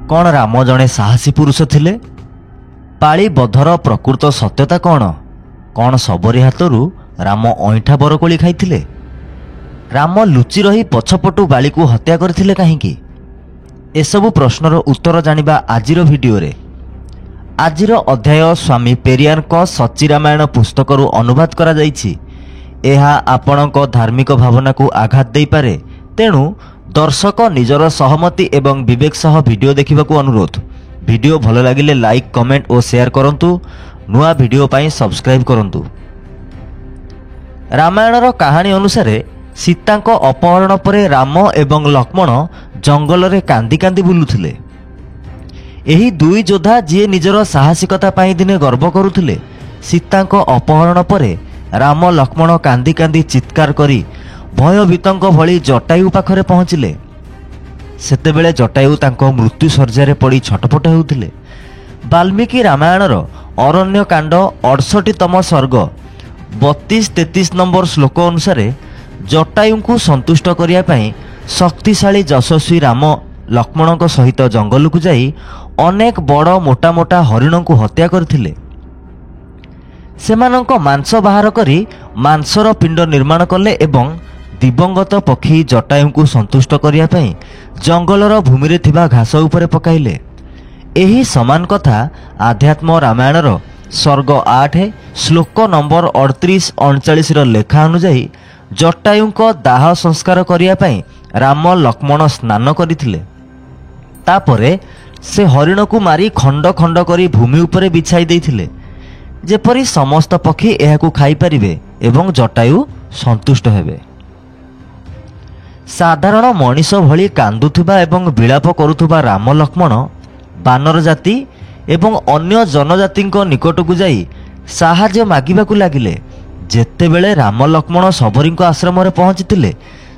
कौन राम जड़े साहसी पुरुष थिले? पाली बधर प्रकृत सत्यता कौन? कौन सबरी हाथरू राम अईठा बरकोली खाइथिले? राम लुचि रही पछपटु बाली को हत्या करथिले काहींकी? एसबु प्रश्नर उत्तर जानिबा आजिर भिडियोरे। आजिर अध्याय स्वामी पेरियार को सच्ची रामायण पुस्तकरू अनुवाद करा जाइछि। एहा आपणक धार्मिक भावना को आघात देई पारे, तेणु दर्शक निजर सहमति एवं विवेक सह वीडियो देखा अनुरोध। वीडियो भल लगिले लाइक कमेंट और शेयर करंतु। नुआ वीडियो पाई सब्सक्राइब करंतु। रामायणर कहानी अनुसार सीता अपहरण परे राम एवं लक्ष्मण जंगल रे कांदी कांदी बुलुथिले। एही दुई योद्धा जी निजर साहसिकता पाई दिने गर्व करुथिले, सीता अपहरण परे राम लक्ष्मण कांदी कांदी चित्कार करी भयभीतଙ୍କ भली जटायु पाखरे पहुँचिले। सेतेबेले जटायु तांको मृत्यु शर्जारे पड़ी छटपट हेउथिले। वाल्मीकि रामायणर अरण्य कांड 68तम सर्ग 32-33 नंबर श्लोक अनुसार जटायु को संतुष्ट करिया पई शक्तिशाली यशस्वी राम लक्ष्मण सहित जंगल को जाई अनेक बड़ मोटा मोटा हरिण को हत्या करथिले। सेमानंक मांस बाहर करी मांसर पिंड निर्माण कले एवं दिवंगत पक्षी जटायु को संतुष्ट करिया पई जंगलर भूमि थिबा घास उपरे पकाइले। एही समान कथा आध्यात्म रामायणर सर्ग 8 श्लोक नंबर 38-39 रो लेखा अनुसार जटायुंक दाह संस्कार करिया पई राम लक्ष्मण स्नान करिथिले। तापरे से हरिण को मारी खंड खंड करी भूमि उपरे बिछाई देइथिले, जेपरी समस्त पक्षी एहाकू खाई परिबे एवं जटायु संतुष्ट हेबे। साधारण मनीष भली कांदुथुबा एवं विलाप करुथुबा राम लक्ष्मण बानर जाति एवं अन्य जनजाति निकट को जाई साहाय्य मागिबाकू लागिले। जेतेबेले राम लक्ष्मण सबरी आश्रम रे पहुंचीथिले,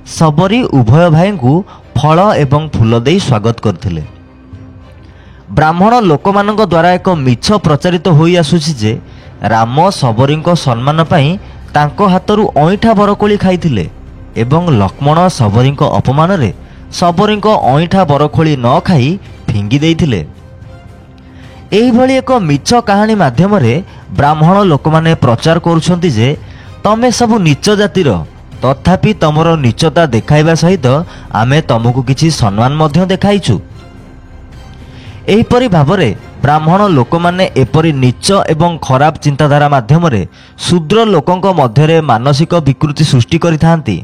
सबरी उभय भाई को फल एवं फूल देई स्वागत करथिले। ब्राह्मण लोकमानंक द्वारा एक मिछ प्रचारित होई आसुछि जे राम सबरी सम्मान पाई तांको हाथरू अईठा बरकोली खाइथिले एवं लक्ष्मण सबरी अपमान रे सबरी अईठा बरकोली न खाई फिंगी देइथिले। एही भली एक मिछ कहानी माध्यम रे ब्राह्मण लोक माने प्रचार करुछंती जे तमे सबु नीच जातिर, तथापि तमरो नीचता देखाइबा सहित आमे तमको किछि सम्मान मध्य देखाइछु। एहीपरि भावरे ब्राह्मण लोक माने एपरि नीच एवं खराब चिंताधारा माध्यम रे शूद्र लोकंक मध्यरे मानसिक विकृति सृष्टि करिथांती,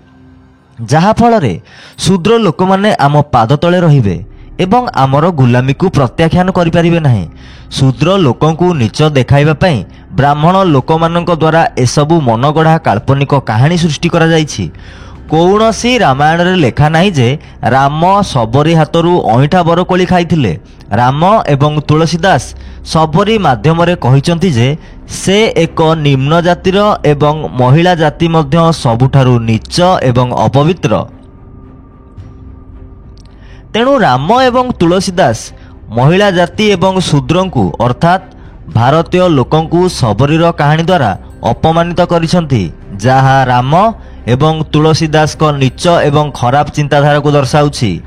जहा फलरे शूद्र लोक माने आम पाद तले रहिबे एवं आमर गुलामी को प्रत्याख्यान करिपारिबे नाही। शूद्र लोकंकु नीच देखाइबा पई ब्राह्मण लोक मानक द्वारा एसबु मनगढ़ा काल्पनिक कहानी सृष्टि करा जाइछि। कौनसी रामायण रे लेखा नाही जे राम सबरी हाथरू अईठा बरकोली खाइथिले। राम एवं तुलसीदास सबरी माध्यम रे कहिचंती जे से एक निम्न जातिर एवं महिला जाति मध्य सबुठारु नीच एवं अपवित्र। तेणु राम एवं तुलसीदास महिला जाति एवं शूद्रंकु अर्थात भारतीय लोकंकु सबरीर कहानी द्वारा अपमानित करिसंती, जहा राम एवं तुलसीदास को नीच एवं खराब चिंताधारा को दर्शाउछि।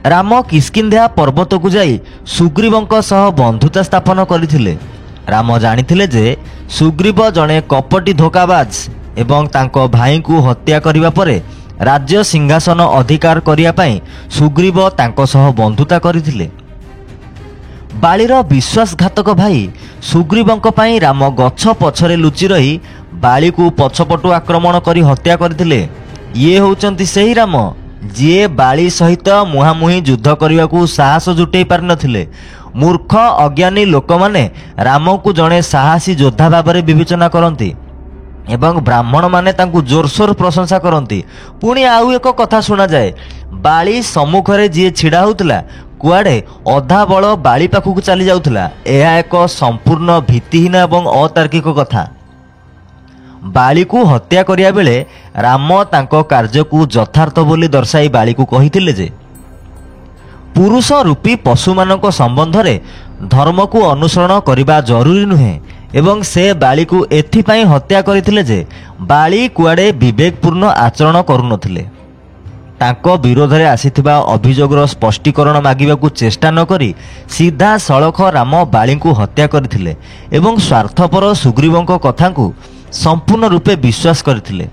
राम किष्किंध्या पर्वत को जाई सुग्रीवंक सह बंधुता स्थापन करथिले। राम जानिथिले जे सुग्रीव जणे कपटी धोकाबाज एवं तांको भाई को हत्या करिबा परे राज्य सिंहासन अधिकार करिया पई सुग्रीव तांको सह बंधुता करिथिले। बालीर विश्वासघातक भाई सुग्रीवंक पई राम गछ पछरे लुचि रही बाली को पछपटु आक्रमण करी हत्या करथिले। ये होचंती सेही राम जिए बाली सहित मुहामुही युद्ध करने को साहस जुटे पार नथिले। मूर्ख अज्ञानी लोक माने राम को जड़े साहसी योद्धा भाव में विवेचना करती एवं ब्राह्मण माने तांकु जोरसोर प्रशंसा करती। पुणी आउ एक कथा शुणा जाए, बाली सम्मुखरे जी छिड़ा होउतला कुआडे अधा बल बाली पाखक चली जाउतला। यह एक संपूर्ण भित्तिहीन एवं अतार्किक कथा। बाली को हत्या करिया बेले राम तांको कार्य को यथार्थ बोली दर्शाई बाली को कहिथिले जे पुरुष रूपी पशु मानक संबंध रे धर्म को अनुसरण करिबा जरूरी नुहे एवं से बाली को एथिपाई हत्या करथिले जे बाली कुआडे विवेकपूर्ण आचरण करुनथिले। ତାଙ୍କ ବିରୋଧରେ ଆସିଥିବା ଅଭିଯୋଗର ସ୍ପଷ୍ଟୀକରଣ ମାଗିବାକୁ ଚେଷ୍ଟା ନ କରି ସିଧାସଳଖ ରାମ ବାଳୀଙ୍କୁ ହତ୍ୟା କରିଥିଲେ ଏବଂ ସ୍ୱାର୍ଥପର ସୁଗ୍ରୀବଙ୍କ କଥାକୁ ସମ୍ପୂର୍ଣ୍ଣ ରୂପେ ବିଶ୍ୱାସ କରିଥିଲେ।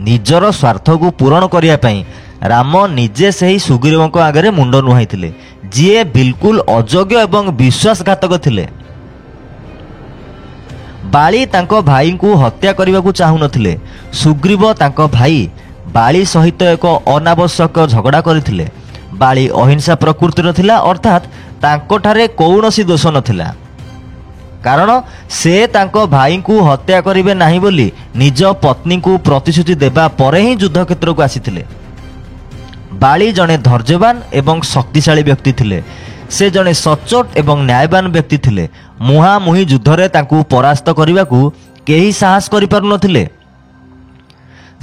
ନିଜର ସ୍ୱାର୍ଥକୁ ପୂରଣ କରିବା ପାଇଁ ରାମ ନିଜେ ସେହି ସୁଗ୍ରୀବଙ୍କ ଆଗରେ ମୁଣ୍ଡ ନୁଆଇଥିଲେ, ଯିଏ ବିଲକୁଲ ଅଯୋଗ୍ୟ ଏବଂ ବିଶ୍ୱାସଘାତକ ଥିଲେ। ବାଳୀ ତାଙ୍କ ଭାଇଙ୍କୁ ହତ୍ୟା କରିବାକୁ ଚାହୁଁନଥିଲେ। ସୁଗ୍ରୀବ ତାଙ୍କ ଭାଇ ବାଳୀ ସହିତ ଏକ ଅନାବଶ୍ୟକ ଝଗଡ଼ା କରିଥିଲେ। ବାଳୀ ଅହିଂସା ପ୍ରକୃତିର ଥିଲା, ଅର୍ଥାତ୍ ତାଙ୍କଠାରେ କୌଣସି ଦୋଷ ନଥିଲା, କାରଣ ସେ ତାଙ୍କ ଭାଇଙ୍କୁ ହତ୍ୟା କରିବେ ନାହିଁ ବୋଲି ନିଜ ପତ୍ନୀଙ୍କୁ ପ୍ରତିଶ୍ରୁତି ଦେବା ପରେ ହିଁ ଯୁଦ୍ଧକ୍ଷେତ୍ରକୁ ଆସିଥିଲେ। ବାଳୀ ଜଣେ ଧୈର୍ଯ୍ୟବାନ ଏବଂ ଶକ୍ତିଶାଳୀ ବ୍ୟକ୍ତି ଥିଲେ। ସେ ଜଣେ ସଚ୍ଚୋଟ ଏବଂ ନ୍ୟାୟବାନ ବ୍ୟକ୍ତି ଥିଲେ। ମୁହାଁମୁହିଁ ଯୁଦ୍ଧରେ ତାଙ୍କୁ ପରାସ୍ତ କରିବାକୁ କେହି ସାହସ କରିପାରୁନଥିଲେ।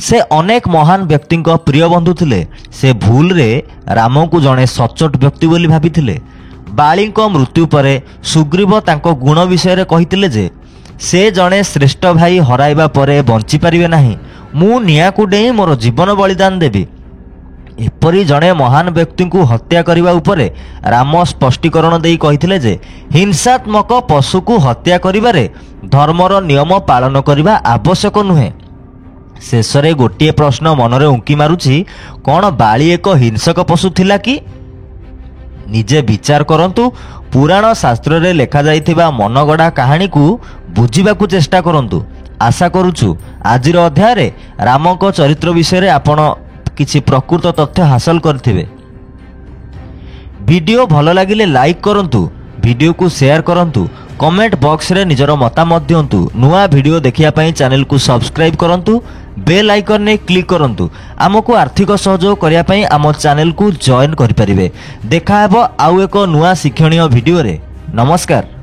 ସେ ଅନେକ ମହାନ ବ୍ୟକ୍ତିଙ୍କ ପ୍ରିୟ ବନ୍ଧୁ ଥିଲେ। ସେ ଭୁଲରେ ରାମଙ୍କୁ ଜଣେ ସଚ୍ଚୋଟ ବ୍ୟକ୍ତି ବୋଲି ଭାବିଥିଲେ। ବାଳୀଙ୍କ ମୃତ୍ୟୁ ପରେ ସୁଗ୍ରୀବ ତାଙ୍କ ଗୁଣ ବିଷୟରେ କହିଥିଲେ ଯେ ସେ ଜଣେ ଶ୍ରେଷ୍ଠ ଭାଇ ହରାଇବା ପରେ ବଞ୍ଚିପାରିବେ ନାହିଁ। ମୁଁ ନିଆଁକୁ ଡେଇଁ ମୋର ଜୀବନ ବଳିଦାନ ଦେବି। ଏପରି ଜଣେ ମହାନ ବ୍ୟକ୍ତିଙ୍କୁ ହତ୍ୟା କରିବା ଉପରେ ରାମ ସ୍ପଷ୍ଟୀକରଣ ଦେଇ କହିଥିଲେ ଯେ ହିଂସାତ୍ମକ ପଶୁକୁ ହତ୍ୟା କରିବାରେ ଧର୍ମର ନିୟମ ପାଳନ କରିବା ଆବଶ୍ୟକ ନୁହେଁ। ଶେଷରେ ଗୋଟିଏ ପ୍ରଶ୍ନ ମନରେ ଉଙ୍କି ମାରୁଛି, କ'ଣ ବାଳୀ ଏକ ହିଂସକ ପଶୁ ଥିଲା କି? ନିଜେ ବିଚାର କରନ୍ତୁ। ପୁରାଣ ଶାସ୍ତ୍ରରେ ଲେଖାଯାଇଥିବା ମନଗଢ଼ା କାହାଣୀକୁ ବୁଝିବାକୁ ଚେଷ୍ଟା କରନ୍ତୁ। ଆଶା କରୁଛୁ ଆଜିର ଅଧ୍ୟାୟରେ ରାମଙ୍କ ଚରିତ୍ର ବିଷୟରେ ଆପଣ କିଛି ପ୍ରକୃତ ତଥ୍ୟ ହାସଲ କରିଥିବେ। ଭିଡ଼ିଓ ଭଲ ଲାଗିଲେ ଲାଇକ୍ କରନ୍ତୁ, ଭିଡ଼ିଓକୁ ସେୟାର କରନ୍ତୁ, କମେଣ୍ଟ ବକ୍ସରେ ନିଜର ମତାମତ ଦିଅନ୍ତୁ। ନୂଆ ଭିଡ଼ିଓ ଦେଖିବା ପାଇଁ ଚ୍ୟାନେଲକୁ ସବସ୍କ୍ରାଇବ୍ କରନ୍ତୁ, ବେଲ୍ ଆଇକନ୍ରେ କ୍ଲିକ୍ କରନ୍ତୁ। ଆମକୁ ଆର୍ଥିକ ସହଯୋଗ କରିବା ପାଇଁ ଆମ ଚ୍ୟାନେଲକୁ ଜଏନ୍ କରିପାରିବେ। ଦେଖାହେବ ଆଉ ଏକ ନୂଆ ଶିକ୍ଷଣୀୟ ଭିଡ଼ିଓରେ। ନମସ୍କାର।